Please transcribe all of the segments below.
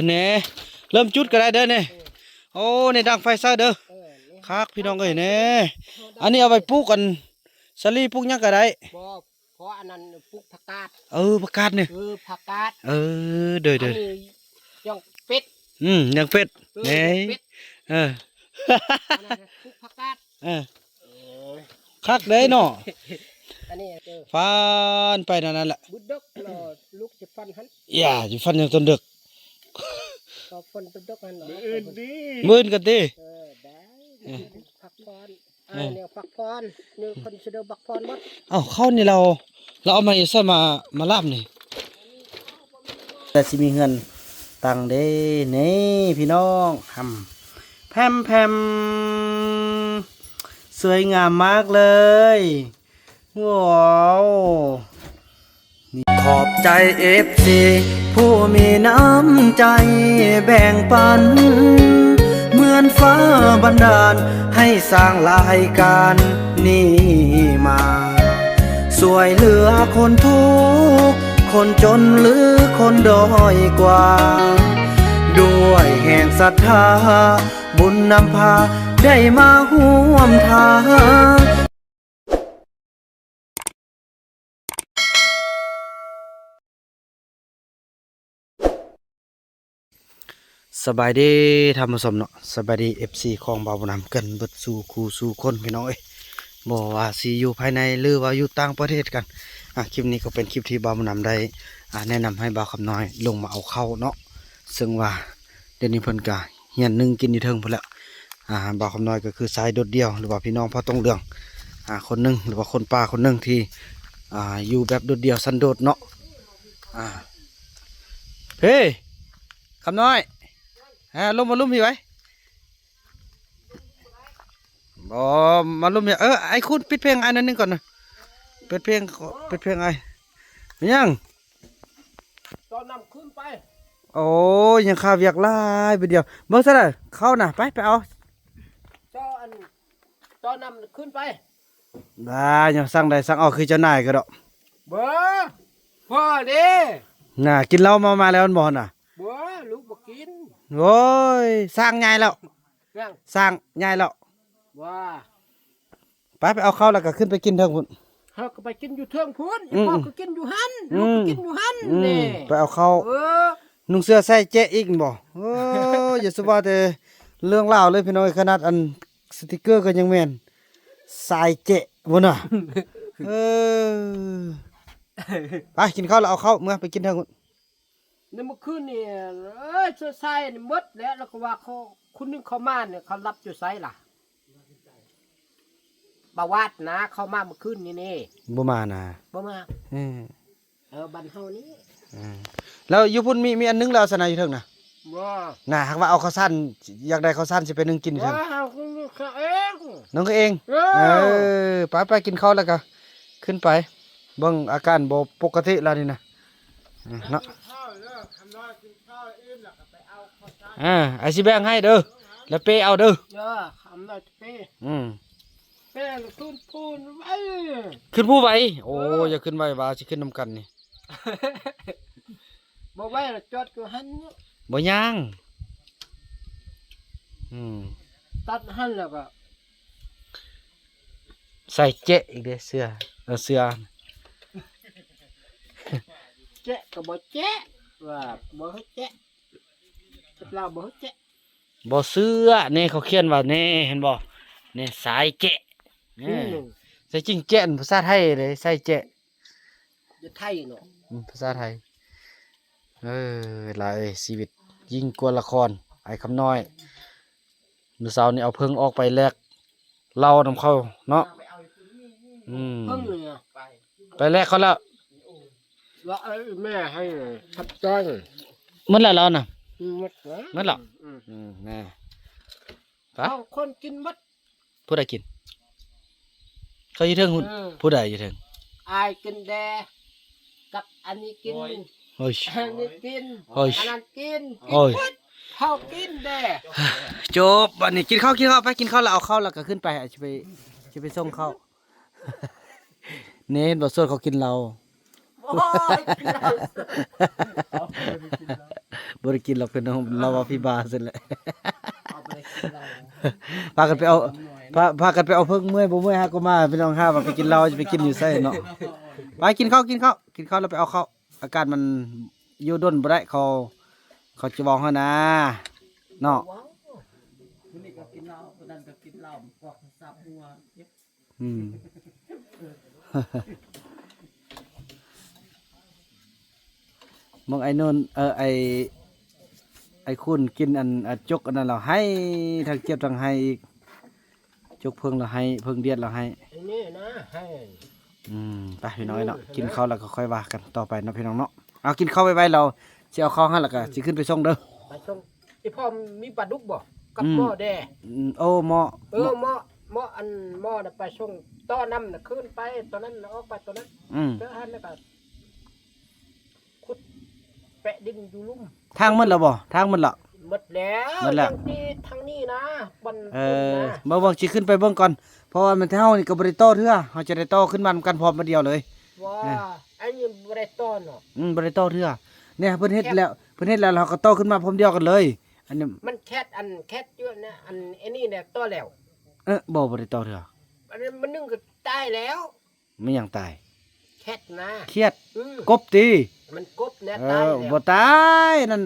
เน่เริ่มจุดก็ได้เด้อเนี่ยโอ้ในดังไฟซะเด้อคักพี่น้องเอ้ยเน่อันนี้เอาไปปลูกกันสลีปลูกหยังก็ได้บ่เพราะอันนั้นปลูกผักกาดผักกาดเนี่ยผักกาดเด้อย่องเป็ดยังเป็ดเน่อันนั้นปลูกผักกาดคักเด้เนาะอันนี้ฟันไปนั่นแหละบุดดกลูกจะฟันหันอย่าจะฟันอย่างต้นเด็กก็ฟันบุดดกหันมื่นกันดิได้ผักพรเนี่ยผักพรเนี่ยคนเสดผักพรหมดเข้านี่เราเอามาอีกซะมาลาบนี่แต่สิมีเงินตังเด้นี่พี่น้องแพมสวยงามมากเลยว้าวขอบใจFCผู้มีน้ำใจแบ่งปันเหมือนฟ้าบันดาลให้สร้างรายการนี้มาสวยเหลือคนทุกข์คนจนหรือคนด้อยกว่าด้วยแห่งศรัทธาบุญนำพาได้มาร่วมทางสบายดีทำผสมเนาะสบายดีFCของบ่าวบุญนำกันเบิดสู่คู่สู่คนพี่น้องบอกว่าสิอยู่ภายในหรือว่าอยู่ต่างประเทศกันคลิปนี้ก็เป็นคลิปที่บ่าวบุญนำได้แนะนำให้บ่าวคำน้อยลงมาเอาเข้าเนาะซึ่งว่าเดี๋ยวนี้เพิ่นก็เฮียนนึงกินอยู่เทิงพุ่นแล้วบ่าวคำน้อยก็คือสายโดดเดี่ยวหรือว่าพี่น้องพ่อต้องเรื่องคนนึงหรือว่าคนป่าคนนึงที่อยู่แบบโดดเดี่ยวสันโดษเนาะเฮ้คำน้อยลงมาลุ่มพี่ไว้บ่มาลุ่มเนี่ยไอ้คุณปิดเพลงไอ้นั่นนึงก่อนนะปิดเพลงไอ้ยังตอนนำขึ้นไปโอ้ยังข้าวเวียกลายไปเดียวเมื่อสักหน่อยเข้าน่ะไปเอาตอนนำขึ้นไปได้ยังสั่งได้สั่งเอาคือเจ้านายก็ดอกเบ้อพ่อเด้น่ะกินเหล้ามาแล้วมันบ่น่ะเบ้อลูกบ่กินโอ้ยสร้างใหญ่แล้วสร้างใหญ่แล้วว้าไปเอาข้าวแล้วก็ขึ้นไปกินเถิงพุ่นเขาก็ไปกินอยู่เทิงพุ่นพ่อก็กินอยู่หันลูกก็กินอยู่หันนี่ไปเอาข้าวนุ่งเสื้อใส่เจ๊อีกบ่อย่าสบายแต่เรื่องเล่าเลยพี่น้อยขนาดอันสติกเกอร์ก็ยังแม่นสายเจ๊บ่น่ะไปกินข้าวแล้วเอาข้าวเมื่อไปกินเถิงพุ่นในเมื่อคืนนี่เสื้อใส่นี่หมดแล้วก็ว่าเขาคุณนึงเขามาเนี่ยเขารับอยู่ไสล่ะบาวาดนะเขามาเมื่อคืนนี่บ่มานะบ่มาบ้านเฮานี้แล้วอยู่พุ่นมีอันนึงแล้วสนายอยู่เถิงน่ะบ่น่ะหากว่าเอาข้าวสั้นอยากได้ข้าวสั้นสิไปนึ่งกินอยู่เถิงนึ่งเองไปกินข้าวแล้วก็ขึ้นไปเบิ่งอาการบ่ปกติแล้วนี่นะเนาะไอซิแบงให้เด้อแล้วเปเอาเด้อคำได้เปเปขึ้นพูนไว้ขึ้นผู้ไว้โอ้อย่าขึ้นไว้ว่าสิขึ้นนำกันนี่บ่ไว้จอดก็หันบ่ย่างตัดหันแล้วก็ใส่เจ๊อีกเด้เสื้อเจ๊ก็บ่เจ๊ว่าบ่เจ๊เราบ่เจ๊บ่เสื้อนี่เขาเขียนว่านี่เห็นบ่นี่สายเจ๊ใส่จริงเจ๊ภาษาไทยเลยใส่เจ๊ไทยเนาะภาษาไทยหลายชีวิตยิ่งกว่าละครไอ้คำน้อยมื้อเช้านี่เอาเพิ่งออกไปแลกเหล้านำเข้าเนาะเพิ่งเลยไปแลกเขาแล้วแม่ให้ทับจ้อยมันแล้วน่ะมันหรอแม่เอาคนกินมัดผู้ใดกินเขาอยู่เทิงหุ่นผู้ใดอยู่เทิงอายกินแดกับอันนี้กินอันนี้กินอันนั้นกินเขากินแดจบวันนี้กินข้าวไปกินข้าวแล้วเอาข้าวแล้วก็ขึ้นไปจะไปส่งข้าวเน้นบอกส่วนเขากินเรา โอ้ยกินเหล้า บ่ได้กินหรอกพี่น้องเราว่าพี่บาเสร็จแล้ว เอาไปกินเหล้า พากันไปเอาพากันไปเอาเพิ่งเมื่อยบ่เมื่อยฮะก็มาพี่น้องห้าว่าไปกินเหล้าจะไปกินอยู่ไสเนาะไปกินข้าวแล้วไปเอาข้าวอาการมันอยู่ด้นบ่ได้เขาจะบอกเฮานะเนาะ ว้าวคนนี้ก็กินเหล้าคนนั้นก็กินเหล้าปอกสับหัวเจ็บ อืม มองไอ้นนไอ้คุณกินอันจกอันนั้นเราให้ทางเจ็บทางให้อีกจกเพิ่งเราให้เพิ่งเดียดเราให้ ไอ้นี่นะให้ ไปพี่น้อยเนาะกินข้าวแล้วก็ค่อยว่ากันต่อไปเนาะพี่น้องเนาะเอากินข้าวไว้เราสิเอาข้าวให้แล้วก็สิขึ้นไปส่งเด้อ ไปส่งไอ้พ่อมีปลาดุกบ่กับ อืม หม้อแด โอ้หมอ หม้ออันหม้อน่ะไปส่งต้อน้ำน่ะขึ้นไปตอนนั้นน่ะออกไปตอนนั้น อืม เจอหันแล้วก็ขุดแปะดินอยู่ลุ่ม ทางมันแล้วบ่ทางมันละ หมดแล้ว หมดแล้ว ทางนี้นะบัน เบิ่งสิขึ้นไปเบิ่งก่อนเพราะว่ามันเฮานี่ก็บ่ได้โตเทื่อเฮาจะได้โตขึ้นมากันพร้อมมาเดียวเลย ว่าอันนี้บ่ได้ต้อนเนาะ บ่ได้โตเทื่อเนี่ยเพิ่นเฮ็ดแล้วเราก็โตขึ้นมาพร้อมเดียวกันเลย อันนี้ มันแคทเยอะนะอันไอ้นี่เนี่ยต้อแล้ว บ่ได้โตเทื่อ อันนี้มันนึ่งก็ตายแล้ว ไม่ยังตาย แคทนะ เครียด อืม กบตี มันกบเนี่ยตายแล้ว บ่ตายนั่น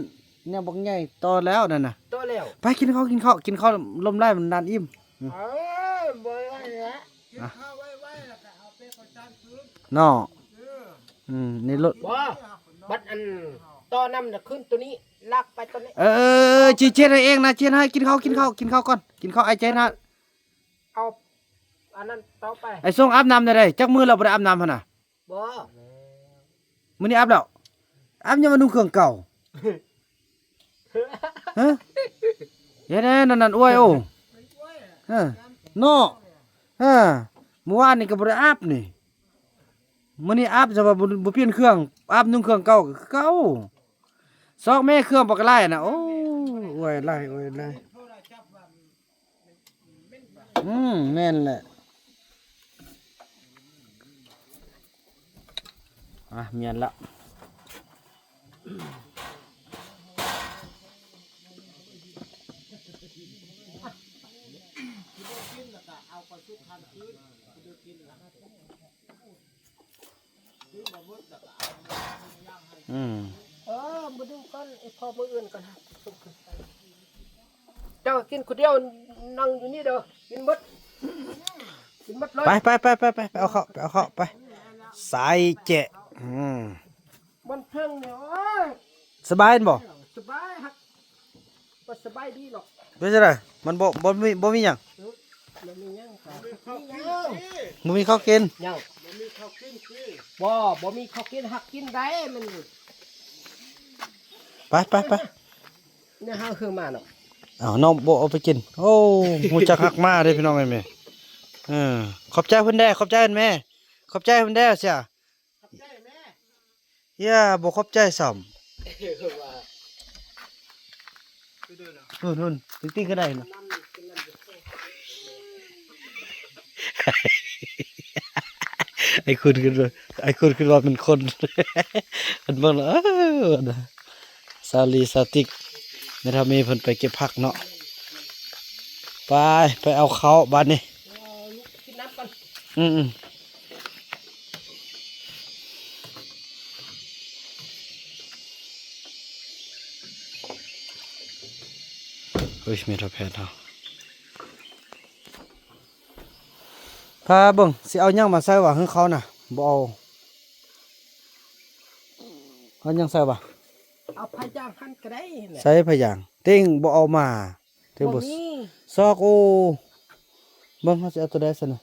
เนี่ยบักใหญ่โตแล้วนั่นน่ะ ต้อแล้ว ไปกินข้าวลมไล่มันนานอิ่ม เออบ่ไหวแล้ว เนาะนี่รถ บ่บัดอันต้อน้ำน่ะขึ้นตัวนี้ลากไปตัวนี้ จีเจนให้เองนะเจนให้กินข้าวก่อนกินข้าวไอ้เจนฮะ เอาอันนั้นต่อไป ไอ้ส่งอาบน้ำได้จักมือเราบ่ได้อาบน้ำหั่นน่ะ บ่ มื้อนี้อาบแล้วอาบยังมานุ่งเครื่องเก่าฮะเฮ็ดแน่นั่นอ้วยโอ้เนาะเมื่อวานนี่ก็บ่ได้อาบนี่มื้อนี้อาบจะว่าบ่เปลี่ยนเครื่องอาบนุ่งเครื่องเก่าก็คือเก่าซอกแม่เครื่องบ่กระไล่น่ะโอ้ยไล่แม่นแหละเมียนละมาดูก่อนไอ้พ่อมื้ออื่นก่อนนะเจ้ากินคนเดียวนั่งอยู่นี่เด้อกินหมดเลย ไปเอาเข้าไปสายเจ๊มันเพิ่งเนี่ยโอ้ย สบายบ่ สบายฮักบ่สบายดีหรอก เป็นจังไดมันบ่มีหยัง มันมีหยังครับ บ่มีข้าวกิน ยังบ่มีข้าวกินฮักกินได้มัน ไป เนี่ยฮาคือมาเนาะ น้องบ่เอาไปกินโอ้ฮู้จักฮักมาเด้พี่น้องไอ้แม่ขอบใจเพิ่นแม่ขอบใจเพิ่นแม่เสีย ขอบใจแม่ อย่าบ่ขอบใจซ้ำ ว่า นู่นติ๊กๆก็ได้นะไอ้คุณคือว่าเป็นคนมันเบิ่งแล้วซาลีซาติกแม่ทามีเพิ่นไปเก็บผักเนาะไปเอาเขาบ้านนี้ กินน้ำก่อน เฮ้ยมีทอแพทย์เฮาพาเบิ่งสิเอาหยังมาใส่ว่าให้เขาน่ะบ่เอาหยังใส่บ่ เอาพายางหั่นก็ได้แหละ ใส่พะยางเต็งบ่เอามาเต็งบ่ มี ซอกโอ้เบิ่งเขาสิเอาตัวใดซั่นน่ะ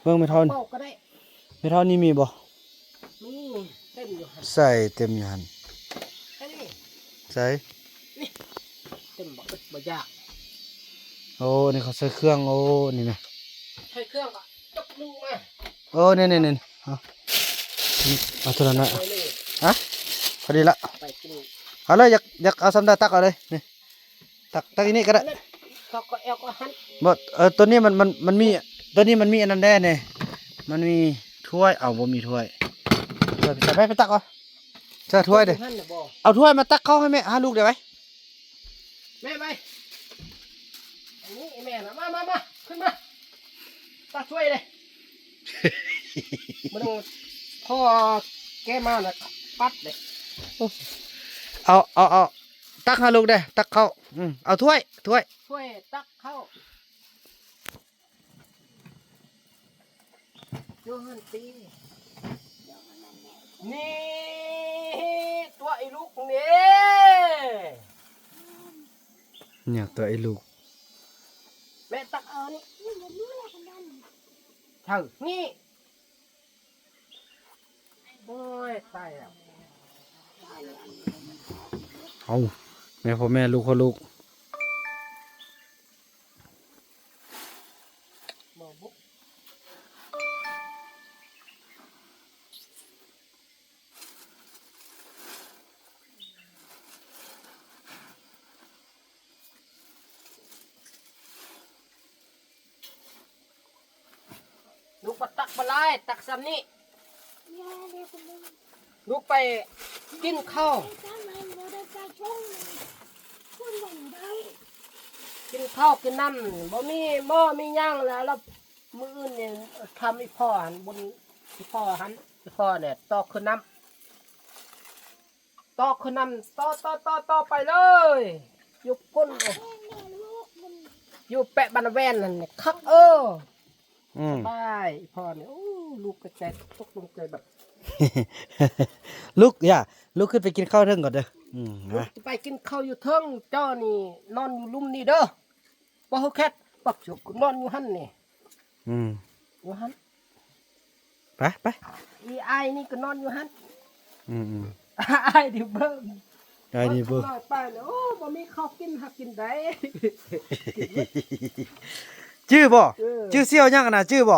เบิ่งไม่เท่านี่ เป่าก็ได้ ไม่เท่านี้มีบ่ มีเต็มอยู่หั่น ใส่เต็มอยู่หั่น อันนี้ ใส่ เต็มบ่อึดบ่ยาก โอ้นี่เขาใส่เครื่องโอ้นี่นะ ใช้เครื่องก็ยกนึงมา โอ้นี่เอาตัวนั้นน่ะ ไปเลย ฮะพอดีละ ไปกิน เอาเลยอยากเอาสำได้ตักเอาเลยนี่ตักอีนี่ก็ได้ เขาก็แอลก็หั่น บ่ตัวนี้มันมีตัวนี้มันมีอันนั้นแน่เนี่ยมันมีถ้วยเอาบ่มีถ้วย ถ้วยไปใส่ไปตักเอาเจ้าถ้วยเด้ หั่นน่ะบ่ เอาถ้วยมาตักเข้าให้แม่หาลูกเดี๋ยวไว้ แม่ไปอันนี้แม่น่ะมาขึ้นมาตักช่วยเลยมันต้องพ่อแกมาน่ะปัดเลย เอาตักหาลูกเด้ตักเข้าเอาถ้วย ช่วยตักเข้าโยหันตีนี่ตัวไอ้ลูกนี่ เนี่ยตัวไอ้ลูก แม่ตักเอานี่เท่านี่โอ้ยตายแล้ว เอาแม่พ่อแม่ลูกพ่อลูก บ่บุกลูกมาตักมาไล่ตักซ้ำนี่ลูกไปกินข้าวกินข้าวกินน้ำบ่มีหม้อมีย่างแล้วมื้ออื่นเนี่ยทำอีพ่อหันบนอีพ่อหันอีพ่อเนี่ยตอกขึ้นน้ำตอกขึ้นน้ำต่อไปเลยอยู่ก้นอยู่แปะบันแวนนั่นเนี่ยคักบายอีพ่อเนี่ยโอ้ลูกกระจายตกลงใจแบบ ลูกอย่าลูกขึ้นไปกินข้าวเทิงก่อนเด้อนะ จะไปกินข้าวอยู่เทิงเจ้านี่นอนอยู่ลุ่มนี่เด้อบ่เฮาแคทปักจุกนอนอยู่หั่นนี่อยู่หั่น ไป อีอ้ายนี่ก็นอนอยู่หั่น อืม อ้ายดิเบิ่ง ได้นี่เบิ่ง น้อยไปแล้วโอ้บ่มีข้าวกินหักกินได้ ชื่อบ่ เออ ชื่อเสี่ยวยังกันน่ะชื่อบ่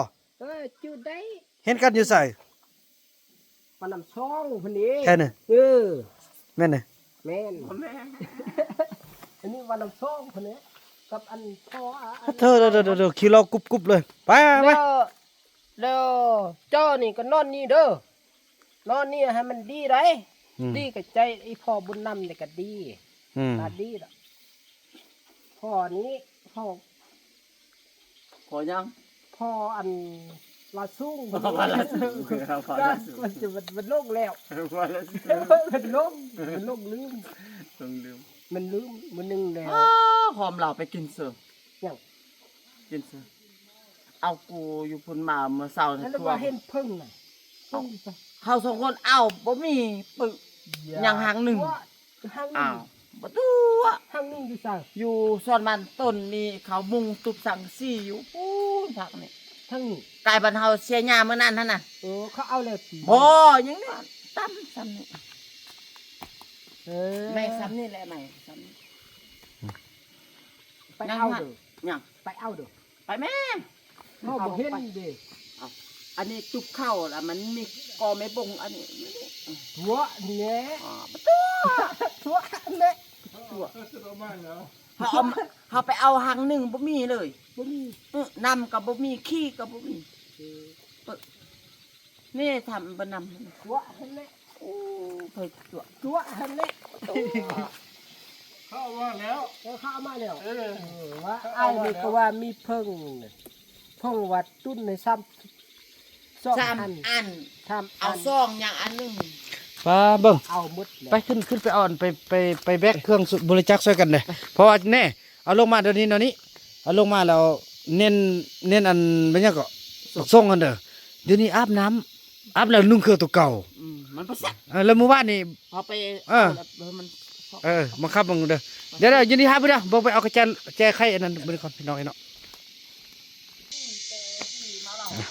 จื้อได้ เห็นกันอยู่ใส่ ปานน้ำช่องพุ่นนี้ แค่นั้น แม่นน่ะ แม่นอันนี้วันน้ำช่องพุ่นนี้กับอันพ่ออัน เธอเดี๋ยวขี้เรากุบเลยไป แล้วเจ้านี่ก็นอนนี่เด้อนอนนี่ให้มันดีได้ดีกับใจไอ้พ่อบุญนำเนี่ยก็ดีตาดีละพ่อนี้พ่อ พอยัง พ่ออันลาซุ่ง พอละสูงครับพอละสูง มันจะมันโล่งแล้ว พอละสูง มันโล่งลืม ต้องลืม มันลืมมันนึงแล้ว หอมเราไปกินเสือ อย่าง กินเสือเอากูอยู่พุ่นมาเมื่อเช้า นั่น ทั่ว ว่าเห็นพึ่งน่ะพึ่ง เขาสองคนเอาบ่มีปึก ยังหางหนึ่ง หางหนึ่ อ้าง วบ่ตัว หางหนึ่งอยู่สั่ง อยู่ส่วนมันต้นมีเขามุงตุบสังซี่อยู่ปูนพักนี่ ทางนี้ กลายบันเฮาเสียหญ้ามื้อนั้นหั่นน่ะ เขาเอาเลยสิ บ่ยังนี่ตั้มซ้ำนี่ แม่ซ้ำนี่แหละแม่ซ้ำนี่ ไปเอาเด้อ ยัง ไปเอาเด้อ ไปแม่ เขาบอกเห็นเด้ อันนี้จุบเข้าแล้วมันมีกอไม่บงอันนี้ หัวเนี่ย อ๋อประตู หัวเนี่ย เขาไปเอาหางหนึ่งบ่มีเลย บ่มี นำกับบ่มีขี้กับบ่มีนี่ทำบ่นำ หัวเนี่ย โอ้เพิ่นตัว หัวเนี่ย เข้าว่าแล้ว เข้ามาแล้วว่าไอ้นี่ก็ว่ามีเพิ่งวัดตุ้นในซ้ำ สามอัน ซ้ำ เอาซองอย่างอันหนึง ป้าเบิ่ง เอาหมด ไปขึ้นไปอ่อนไปแบกเครื่องบริจาคช่วยกันเลยเพราะว่าแน่เอาลงมาเดี๋ยวนี้เอาลงมาแล้วเน้นอันเป็นยังก็ส่งกันเด้อเดี๋ยวนี้อาบน้ำอาบแล้วนุ่งเครื่องตัวเก่า มันบ่ซัก แล้วมื้อวานนี่ เอาไป มัน บังคับบังเด้อเดี๋ยวยินดีครับเด้อบ่ไปเอากระแจไข่อันนั้นมื้อก่อนพี่น้องไอ้เนาะ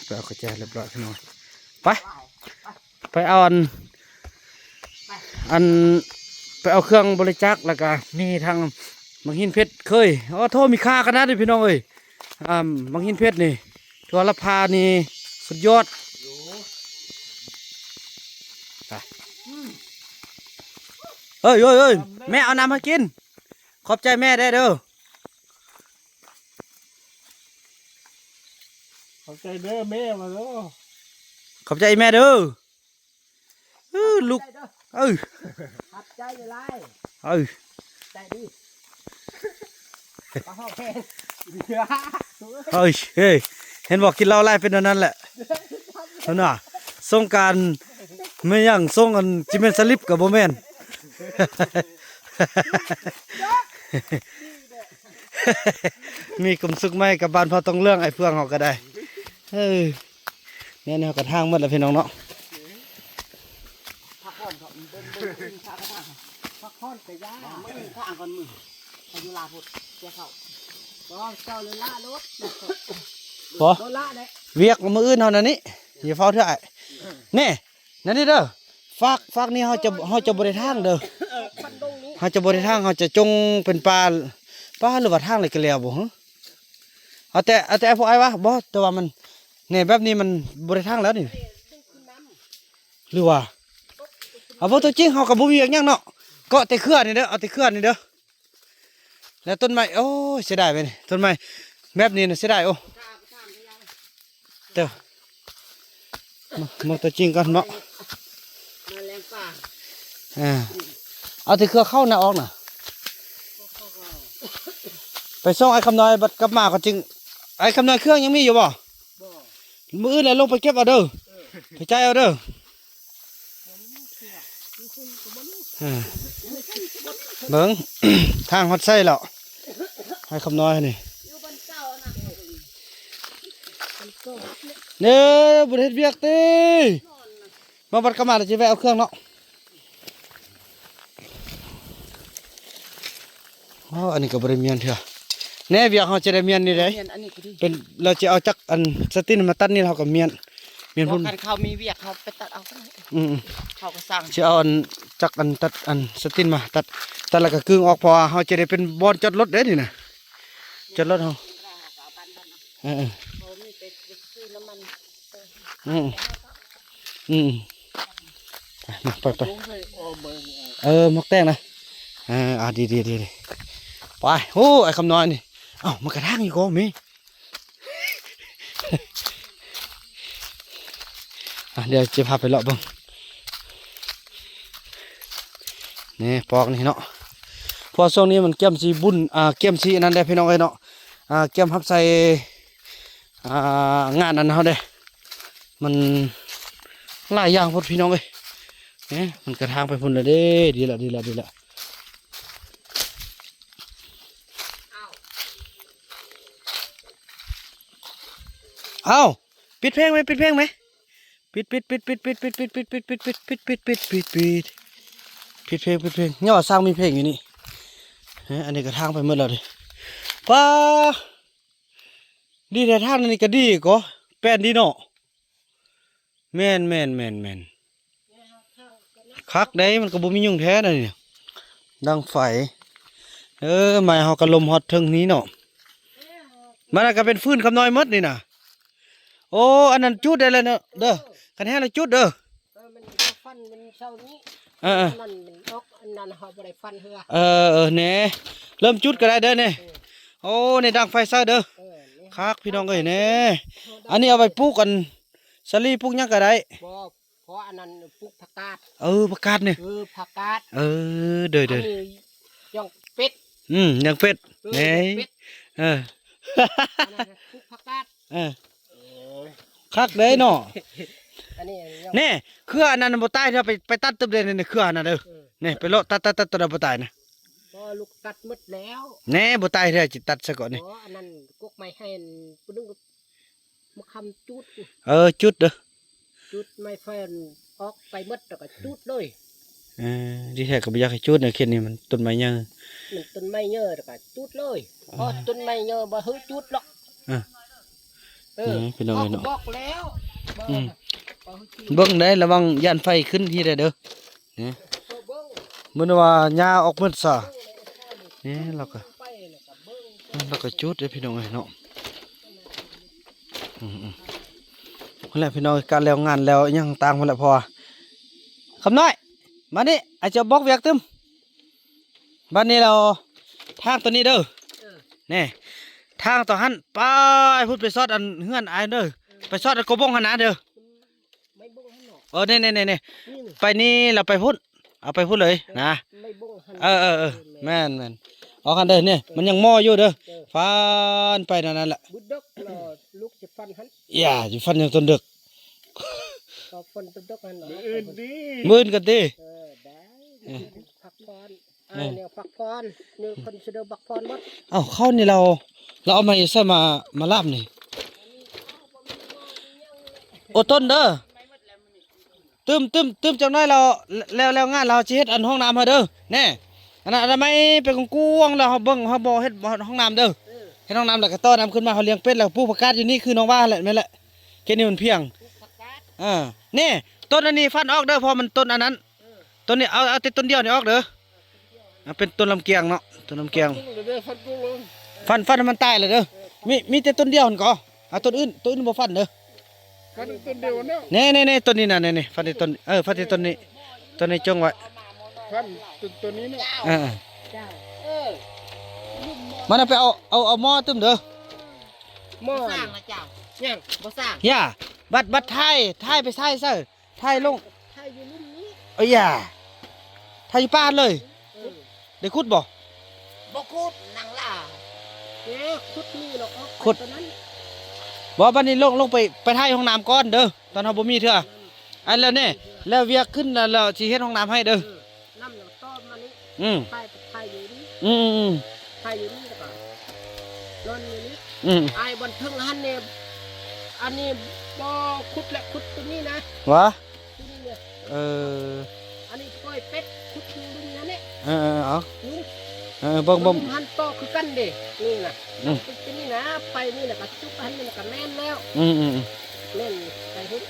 ไปเอากระแจเรียบร้อยพี่น้องไปเอาอันไปเอาเครื่องบริจาคแล้วก็มีทางบางหินเพชรเคยโทษมีค่ากันนะเด้อพี่น้องเอ้ยบางหินเพชรนี่ทัวละพานี่สุดยอดไปเอ้ยแม่เอาน้ำมากินขอบใจแม่ได้เด้อ ขอบใจเด้อแม่มาแล้ว ขอบใจแม่เด้อ ลูก ใจเด้อ เออ ขับใจเลย เออ ใจดีปลาห้องแพงเดี๋ยว เฮ้ยเฮ้ยเห็นบอกกินเหล้าไล่เป็นอันนั้นแหละนั่นน่ะสงกรารไม่ยังส่งกันจิเมนสลิปกับโบแมน มีกลุ่มสุกไหมกับบ้านพอต้องเรื่องไอ้เพื่องเขาก็ได้เออเนี่ยแนวกระทางหมดแล้วพี่น้องเนาะ พักผ่อนเขาเบิ่งข้ากระทาง พักผ่อนไปย่า มือข้างก่อนมืออายุลาพุดเจ้าเข้า บ่เจ้าเลยละรถ พอ โดนละเด้ เวียกมืออื่นเท่านั้นนี่อย่าเฝ้าเถอะไอ้นี่นั่นนี่เด้อฝากนี่เขาจะบริทางเด้อ ปันดงนี้ เขาจะบริทางเขาจะจงเป็นปลาหรือว่าทางอะไรกันแล้วบ่ฮะเอาแต่พวกไอ้วะบ่แต่ว่ามันเนี่ยแบบนี้มันบริทางแล้วนี่หรือว่าเอาพวกตัวจริงเขากับบุมีอย่างยังเนาะเกาะแต่เครือนี่เด้อเอาแต่เครือนี่เด้อแล้วต้นไม้โอ้ยเสียดายไปนี่ต้นไม้แบบนี้น่ะเสียดายโอ้เด้อมาตัวจริงกันเนาะ มาแรงป่า เอาแต่เครือเข้าหน้าออกน่ะไปส่งไอ้คำน้อยบัดกลับมาก็จริงไอ้คำน้อยเครื่องยังมีอยู่บ่มืออื่นแล้วลงไปเก็บเอาเด้อไปใจายเอาเด้อเบิ่ง ทางฮอดไส้แล้วไอ้คำน้อยนี่เด้อบ่ได้เฮ็ดเวียกติมาบัดกลับมาแล้วจะไปเอาเครื่องเนาะอ๋ออันนี้ก็บ่ได้เมียนเถอะแน่เวียกเฮาจะได้เมียนนี่เด้ เมียนอันนี้ก็ดี เป็นเราจะเอาจักอันสตินมาตัดนี่เราก็เมียนบอ พุ่น กกันเขามีเวียกเขาไปตัดเอาก็ได้ อืม เขาก็สั่ง จะเอาอันจักอันตัดอันสตินมาตัดแล้วก็กึ่งออกพอเฮาจะได้เป็นบอนจอดรถเด้นี่นะจอดรถเฮาเออ เขามีไปซื้อน้ำมัน อืมอืมไปไป ลุงให้ออกเบิ่งเอา เออมกแตงนะดีไปโอ้ไอ้คำน้อยนี่เอ้ามากระทางอีกก็มีเดี๋ยวจะพาไปเลาะเบิ่งนี่ปอกนี่เนาะเพอช่วงนี้มันเกี่ยมสีบุญเกี่ยมสีนั่นได้พี่น้องเอ้ยเนาะเกี่ยมฮับใส่งานนั้นเขาได้มันหลายอย่างพดพี่น้องเอ้ยเนี่ยมันกระทางไปพุ่นเลยเด้ดีละเอาปิดเพลงไหมปิดเพลงไหมปิดเพลงเนี่ยว่าสร้างมีเพลงอยู่นี่อันนี้กระทางไปเมื่อแล้วดิป้าดีแต่ทางนี้ก็ดีก็แป้นดีเนาะแม่นคักได้มันก็บ่มียุ่งแท้นะนี่ดังไฟไม้เฮาก็ลมฮอดเทิงนี้เนาะมันก็เป็นฟืนคำน้อยหมดนี่น่ะโอ้อันนั้นจุดได้แล้วเนาะเด้อคันแห้งแล้วจุดเด้อ มันฟันมันเช่านี้ เออ นั่นมันออกอันนั้นเขาบ่ได้ฟันเหือ เน่เริ่มจุดก็ได้เด้อเนี่ยโอ้นี่ดังไฟซะเด้อ นี่ คักพี่น้องเอ้ยเน่อันนี้เอาไปปลูกกันสลีปลูกหยังก็ได้ บ่เพราะอันนั้นปลูกผักกาด ประกาศเนี่ย ผักกาด เด้อ อันนี้ย่องเป็ด ยังเป็ดเน่ เป็ด เออ อันนั้นปลูกผักกาด คักเด้เนาะ อันนี้ย่อง แน่เครืออันนั้นบ่ตายถ้าไปตัดตึบเด้นี่เครืออันนั้นเด้อนี่ไปโลตัดตัวบ่ตายนะ บ่ลูกตัดหมดแล้ว แน่บ่ตายเด้อจิตัดซะก่อนนี่ เพราะอันนั้นกกไม้ให้ปนึงมาคำจุด จุดเด้อ จุดไม้แฟนออกไปหมดแล้วก็จุดเลย ที่แท้ก็บ่อยากให้จุดเนี่ยเขตนี้มันต้นไม้ยัง มันต้นไม้เยอะแล้วก็จุดเลยเพราะต้นไม้เยอะบ่ฮึจุดหรอก พี่น้องเนาะ บอกแล้วบ่ อืม บ่ฮึจุด เบิ่งได้ระวังย่านไฟขึ้นที่ได้เด้อนี่ เบิ่ง มื้อว่าหญ้าออกหมดซะนี่เราก็ ไปแล้วก็เบิ่ง แล้วก็จุดเด้อพี่น้องเอ้ยเนาะคนแหละพี่น้องการแล้วงานแล้วยังต่างคนแหละพอคำน้อยมานี่ไอ้เจ้าบอกเวียกตึมบ้านนี้เราทางตัวนี้เด้อนี่ทางต่อหันไปพูดไปซอดอันเฮือนไอ้เด้อไปซอดอันโกบงหันนะเด้อ ไม่เบิ่งให้หนอก เน่ๆๆๆ นี่นี่ ไปนี่เราไปพุ่นเอาไปพุ่นเลยนะ ไม่บ่งหัน เออแม่นเอากันเด้อเนี่ยมันยังหม้ออยู่เด้อฟันไปนั่นแหละ บุดดกรอลูกจะฟันหัน อย่าอยู่ฟันอยู่ต้นดึก ก็ฟันบุดดกหัน อื่นดี มื้นกันติ ได้พักผ่อนเนี่ยพักผ่อนเนี่ยคนเสดอพักผ่อนหมด เอ้าข้าวนี่เราเอามาใส่มาลาบนี่โอ้ต้นเด้อตึมจังน้อยเราแล้วงานเราสิเฮ็ดอันห้องน้ำให้เด้อแน่อันนั้นไม่เป็นกวงๆแล้วเฮาเบิ่งเฮาบ่เฮ็ดห้องน้ำเด้อเฮ็ดห้องน้ำแล้วก็ต้อน้ำขึ้นมาเฮาเลี้ยงเป็ดแล้วปลูกผักกาดอยู่นี่คือน้องว่าแหละแม่นแหละแค่นี้มันเพียงนี่ต้นอันนี้ฟันออกเด้อเพราะมันต้นอันนั้นต้นนี้เอาแต่ต้นเดียวนี่ออกเด้อเป็นต้นลำเกียงเนาะต้นลำเกียง กุ้งเลยเด้อฟันกุ้งลง ฟันให้มันตายเลยเด้อมีแต่ต้นเดียวหั่นก็เอาต้นอื่นบ่ฟันเด้อ ฟันต้นเดียวเนี่ย นี่ต้นนี้น่ะนี่ฟันที่ต้นฟันที่ต้นนี้จงไว้ ฟันตัวนี้เนี่ย เจ้า มันเอาไปเอาหม้อตึมเด้อ หม้อ สร้างนะเจ้า ยัง บ่สร้าง ย่าบัดไทยไปไทยซะไทยลง ไทยอยู่ลุ่มนี้ อย่าไทยอยู่ป้านเลยได้ขุดบ่ บ่คูดนางล่า เนี่ยขุดนี่หรอกเอา ขุด ตอนนั้น บ่บัดนี้ลงไปไทยห้องน้ำก่อนเด้อตอนเฮาบ่มีเทื่ออันแล้วนี่แล้วเวียกขึ้นแล้วสิเฮ็ดห้องน้ำให้เด้อ น้ำหนักต้อมมานี่ อืม ไทยอยู่นี่ อืม ไทยอยู่นี่แล้วก็นอนอยู่นี่ อืม ไอ้บนทึงหันเนี่ยอันนี้บ่ขุดและขุดตรงนี้นะ วะ ตรงนี้เนี่ย เออ อันนี้ปล่อยเป็ดขุดตรงนี้นะเนี่ย เอา นี่ เบิ่ง หันต่อคือกันเด้นี่น่ะ อืม เป็นนี่นะไปนี่แหละก็จุกหันนี่แหละก็แม่นแล้ว อืม แม่นไปหุ้น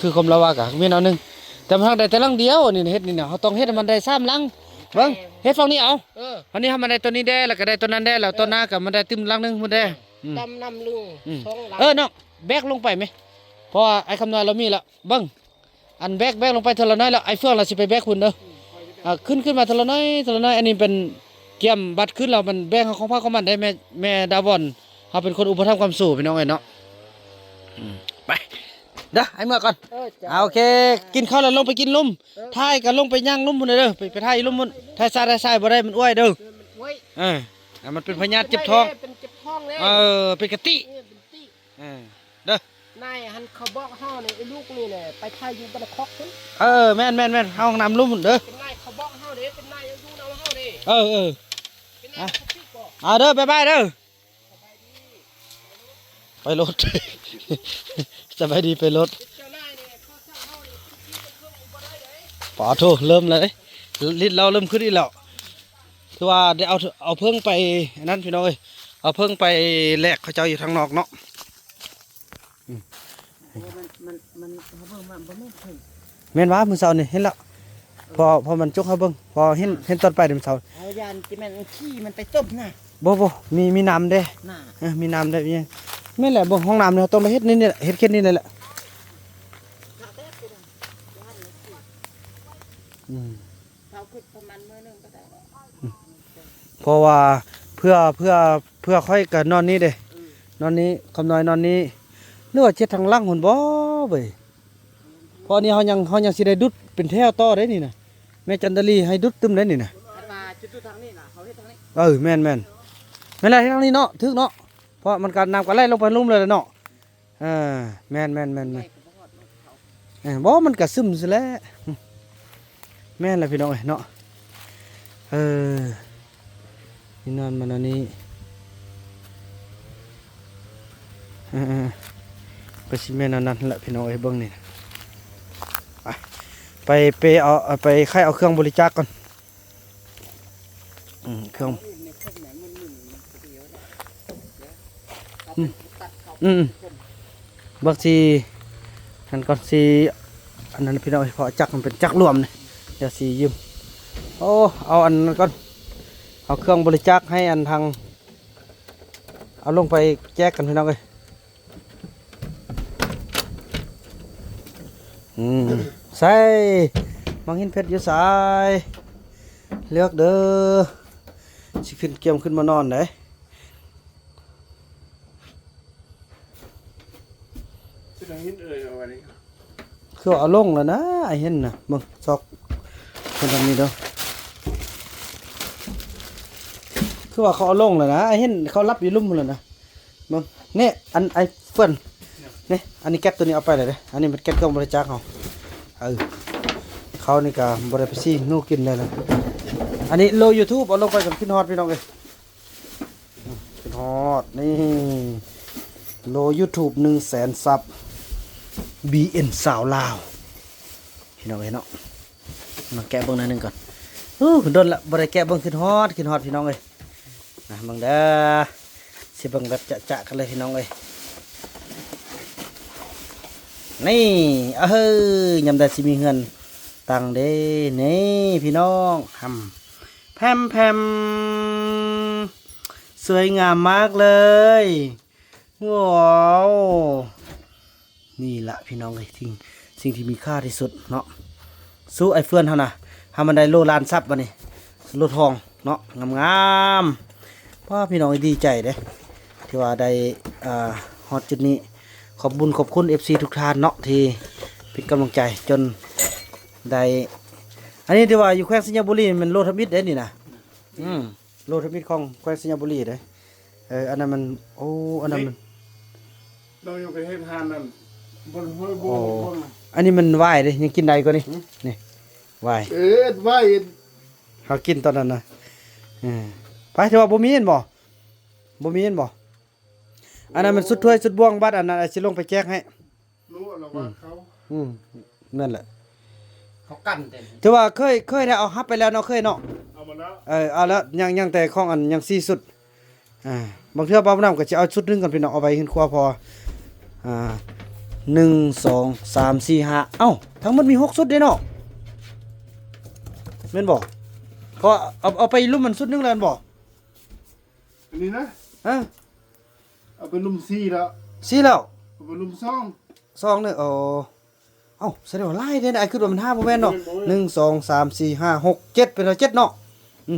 คือคมละว่ากะมีแนวหนึงแต่มันทางใดแต่ลังเดียวนี่เฮ็ดนี่น่ะเฮาต้องเฮ็ดให้มันได้3ลังเบิ่งเฮ็ดฝั่งนี้เอา วันนี้ทำมันได้ตัวนี้ได้แล้วก็ได้ตัวนั้นได้แล้วตัวหน้ากับมันได้ตึมลังหนึงมันได้อืม ดำนำลุง อืม สองหลัง น้องแบกลงไปไหมเพราะว่าไอ้คำนวณเรามีแล้วเบิ่งอันแบกลงไปเท่าละน้อยแล้วไอ้เฟืองเราสิไปแบกคุณเด้อขึ้นมาเท่าละน้อยอันนี้เป็นเกี่ยมบัดขึ้นเรามันแบกของพระของมันได้แม่ดาวอนเฮาเป็นคนอุปถัมภ์ความสู้พี่น้องเอ้ยเนาะไปเด้อไอ้เมื่อก่อน จ้ะ โอเค กินข้าวแล้วลงไปกินลุ่มท้ายก็ลงไปย่างลุ่มพุ่นเด้อไปท้ายลุ่มพุ่นท้ายซ้ายบ่ได้มันอ้วยเด้อ ไว้ มันเป็นพญาติเจ็บท้อง เป็นเจ็บท้องเลย เป็นกะติ เนี่ยเป็นตี้ เด้อน ายหันเขาบอกเฮาเนี่ยไอ้ลูกนี่เนี่ยไปทายอยู่บันคอกพุ่น แม่นห้องน้ำลุ่มพุ่นเด้อ เป็นนายเขาบอกเฮาเด้เป็นนายอายุนำเฮาเด้ เออ เป็นนายเขาพี่ก่อ เอาเด้อบ๊ายบายเด้อไปรถ สบายดีไปรถ เจ้านายเนี่ยเขาสั่งเฮาเนี่ยพี่เป็นเครื่องอุปได้เด้ ปอโทเริ่มเลยลิ้นเราเริ่มขึ้นอีกแล้วคือว่าได้เอาเพิ่งไปอันนั้นพี่น้องเอ้ยเอาเพิ่งไปแลกเขาเจ้าอยู่ทางนอกเนาะ มันเขาเบิ่งมาบ่แม่นเพิ่น แม่นว่ามื้อเช้านี่เห็นแล้วพอมันจกเขาเบิ่งพอเห็นตอนไปเดี๋ยวมื้อเช้า เอายานจิแม่นขี้มันไปต้มน่ะ บ่มีน้ำเด้ น่ะ มีน้ำได้มีหยังแม่นแหละบ่ห้องน้ำเนี่ยต้องไปเฮ็ดนี่แหละเฮ็ดแค่นี้นี่แหละเขาขึ้นประมาณมื้อนึงก็ได้ เพราะว่าเพื่อค่อยกันนอนนี้เด้นอนนี้คำน้อยนอนนี้หรือว่าเจ็ดทางล่างหุ่นบ่เว้ยเพราะอันนี้เฮายังสิได้ดุดเป็นแถวต่อได้นี่น่ะแม่จันทลีให้ดุดตึมได้นี่น่ะ อันว่าจุดๆทางนี้น่ะเขาเฮ็ดทางนี้ แม่นแม่นแหละทางนี้เนาะถึกเนาะเพราะมันการน้ำก็ไหลลงไปลุ่มเลยเนาะแม่น ไม่ก็บ่ฮอดลูกเขา บ่มันก็ซึมซะแล้วแม่นแหละพี่น้องเอ้ยเนาะนี่นอนมันอันนี้ไปสิแม่นอันนั้นแหละพี่น้องเอ้ยเบิ่งนี่ไปเอาไปใครเอาเครื่องบริจาคก่อนเครื่อง ในพวกไหนมันมึนมันเดียวได้เขาตัดเขา บักซีหันก่อนซีอันนั้นพี่น้องเอ้ยเพราะจักรมันเป็นจักรรวมนี่เดี๋ยวซียืมเอาอันนั้นก่อนเอาเครื่องบริจาคให้อันทางเอาลงไปแจกกันพี่น้องเอ้ยใส่มังหินเพชรอยู่สายเลือกเด้อสิขึ้นเกียมขึ้นมานอนไหน สิดังหินเอ่ยเอาไว้นี่ ค คือเอาลงแล้วนะไอ้เห็นน่ะมึงซอกคนทำนี้เด้อคือว่าเขาเอาลงแล้วนะไอ้เห็นเขารับอยู่ลุ่มแล้วนะมึงเนี่ยอันไอ้เฟิร์นนี่อันนี้แก๊สตัวนี้เอาไปเลยเด้ออันนี้มันแก๊สกองบริจาคเขานี่ก็บริไปซี่นูกินได้เลยอันนี้โล YouTube เอาลงไปกับขึ้นฮอตพี่น้องเลยขึ้นฮอตนี่โล YouTube 100,000 ซับ BN สาวลาวพี่น้องเห็นเนาะมาแกะเบิ่งหน่อยหนึงก่อนโดนละบ่ได้แกะเบิ่งขึ้นฮอตพี่น้องเอ้ยนะเบิ่งเด้อสิเบิ่งแบบจะๆกันเลยพี่น้องเอ้ยนี่ยามใดสิมีเงินตังเด้นี่พี่น้องแพมสวยงามมากเลยว้าวนี่ละพี่น้องเลยสิ่งที่มีค่าที่สุดเนาะสู้ไอ้เฟื่อนเท่านะทำมันได้โลล้านซับวะนี่โลทองเนาะงามๆเพราะพี่น้องดีใจเด้ที่ว่าได้ฮอตจุดนี้ขอบคุณ FC ทุกท่านเนาะที่เป็นกำลังใจจนได้อันนี้ที่ว่าอยู่แขวงสัญญาบุรีมันโลทมิตรเด้นี่นะโลทมิตรของแขวงสัญญาบุรีเด้อันนั้นมันอันนั้นมัน เราอยู่กับเฮ็ดหานนั่นบนห้วยบงบน อันนี้มันไหวเด้ยังกินได้กว่านี่นี่ไหว ไว้ เขากินตอนนั้นนะไปที่ว่าบ่มีเห็นบ่อันนั้นมันสุดถ้วยสุดบ่วงบัดอันนั้นสิลงไปแจกให้ รู้แล้วว่าเขา นั่นแหละ เขากั้นเต็ม ถือว่าเคยได้เอาฮับไปแล้วเนาะเคยเนาะ เอามาแล้ว เอาแล้วยังแต่ของอันยัง4สุดบางเทื่อบ่าวนำก็สิเอาชุดหนึงก่อนพี่น้องเอาไว้ขึ้นครัวพอ1 2 3 4 5เอ้าทั้งหมดมี6สุดเด้เนาะแม่นบ่เพราะเอาไปลุ่มมันสุดหนึงแล้วแม่นบ่ อันนี้นะ ฮะ เอาไปลุมซีแล้ว สิแล้ว เอาไปลุมซ่อง 2เนี่ยเอ้าแสดงว่าหลายเด้นะไอ้คือว่ามัน5บ่แม่นเนาะ1 2 3 4 5 6 7เป็น7เนาะ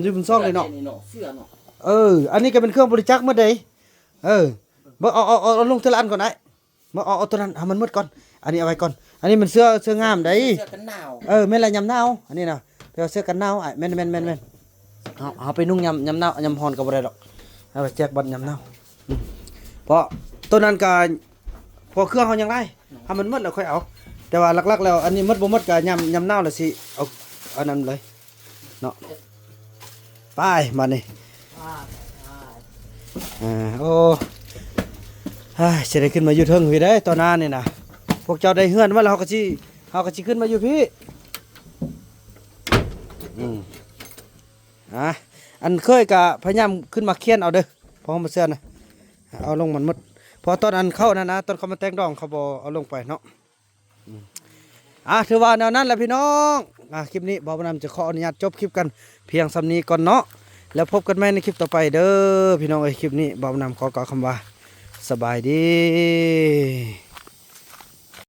อยู่บนซองเลยเนาะ เสื้อเนาะ อันนี้ก็เป็นเครื่องบริจาคหมดเด้บ่เอาลงทีละอันก่อนได้บ่เอาตัวนั้นให้มันหมดก่อนอันนี้เอาไว้ก่อนอันนี้มันเสื้องามได้ เสื้อกันหนาว แม่นละยำหนาวอันนี้น่ะไปเอาเสื้อกันหนาวแม่นเอาไปนุ่งยำหนาวยำฮ้อนก็บ่ได้ดอกเอาไปแจกบัตรยำหนาวเพราะตัวนั้นก็พอเครื่องเฮายังได้ให้มันหมดแล้วค่อยเอาแต่ว่าหลักๆแล้วอันนี้หมดบ่หมดก็ยำหนาวแล้วสิเอาอันนั้นเลยเนาะไปมานี่จะได้ขึ้นมาอยู่เทิงพี่ได้ตอนนั้นนี่นะพวกเจ้าได้เฮือนว่าเราก็สิขึ้นมาอยู่พี่อันเคยกะพยายามขึ้นมาเคียนเอาเด้อพอมาเสื้อนะเอาลงมันหมดพอตอนอันเข้านั่นนะตอนเขามาแต่งดองเขาบ่เอาลงไปเนาะถือว่าแนวนั้นแหละพี่น้องคลิปนี้บ่าวบ่นำจะขออนุญาตจบคลิปกันเพียงสำนี้ก่อนเนาะแล้วพบกันใหม่ในคลิปต่อไปเด้อพี่น้องคลิปนี้บ่าวบ่นำขอกล่าวคำว่าสบายดี